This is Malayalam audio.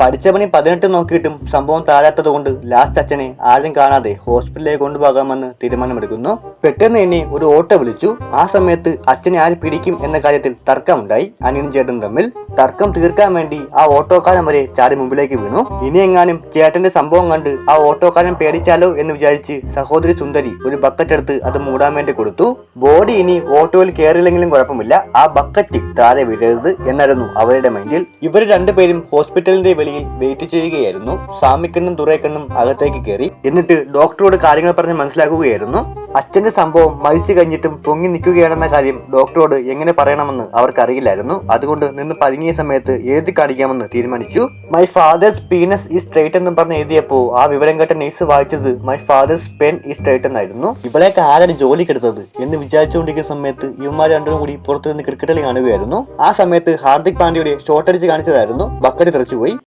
പഠിച്ച പണി 18 നോക്കിയിട്ടും സംഭവം താഴാത്തത് കൊണ്ട് ലാസ്റ്റ് അച്ഛനെ ആരും കാണാതെ ഹോസ്പിറ്റലിലേക്ക് കൊണ്ടുപോകാമെന്ന് തീരുമാനമെടുക്കുന്നു. പെട്ടെന്ന് ഇനി ഒരു ഓട്ടോ വിളിച്ചു. ആ സമയത്ത് അച്ഛനെ ആര് പിടിക്കും എന്ന കാര്യത്തിൽ തർക്കമുണ്ടായി. അനിയനും ചേട്ടനും തമ്മിൽ തർക്കം തീർക്കാൻ വേണ്ടി ആ ഓട്ടോക്കാരൻ വരെ ചാടി മുമ്പിലേക്ക് വീണു. ഇനി എങ്ങാനും ചേട്ടന്റെ സംഭവം കണ്ട് ആ ഓട്ടോക്കാരൻ പേടിച്ചാലോ എന്ന് വിചാരിച്ച് സഹോദരി സുന്ദരി ഒരു ബക്കറ്റ് എടുത്ത് അത് മൂടാൻ വേണ്ടി കൊടുത്തു. ബോഡി ഇനി ഓട്ടോയിൽ കയറിയില്ലെങ്കിലും കുഴപ്പമില്ല, ആ ബക്കറ്റ് താഴെ വീഴരുത് എന്നായിരുന്നു അവരുടെ മൈൻഡിൽ. ഇവർ രണ്ടുപേരും ഹോസ്പിറ്റലിന്റെ വെളിയിൽ വെയിറ്റ് ചെയ്യുകയായിരുന്നു. സാമിക്കണ്ണും തുറേക്കണ്ണും അകത്തേക്ക് കയറി. എന്നിട്ട് ഡോക്ടറോട് കാര്യങ്ങൾ പറഞ്ഞ് മനസ്സിലാക്കുകയായിരുന്നു. അച്ഛന്റെ സംഭവം മരിച്ചു കഴിഞ്ഞിട്ടും പൊങ്ങി നിൽക്കുകയാണെന്ന കാര്യം ഡോക്ടറോട് എങ്ങനെ പറയണമെന്ന് അവർക്കറിയില്ലായിരുന്നു. അതുകൊണ്ട് നിന്ന് പഴുങ്ങിയ സമയത്ത് എഴുതി കാണിക്കാമെന്ന് തീരുമാനിച്ചു. മൈ ഫാദേഴ്സ് പീനസ് ഈ സ്ട്രൈറ്റ് എന്നും പറഞ്ഞ് എഴുതിയപ്പോ ആ വിവരം കേട്ട നേഴ്സ് വായിച്ചത് മൈ ഫാദേഴ്സ് പെൻ ഈ സ്ട്രൈറ്റ് എന്നായിരുന്നു. ഇവളെയൊക്കെ ആരാണ് ജോലിക്കെടുത്തത് എന്ന് വിചാരിച്ചുകൊണ്ടിരിക്കുന്ന സമയത്ത് ഇവന്മാർ രണ്ടും കൂടി പുറത്തുനിന്ന് ക്രിക്കറ്റ് കളി കാണുകയായിരുന്നു. ആ സമയത്ത് ഹാർദിക് പാണ്ഡ്യയുടെ ഷോട്ട് അടിച്ച് കാണിച്ചതായിരുന്നു. ബക്കറ്റ് തെറിച്ചുപോയി.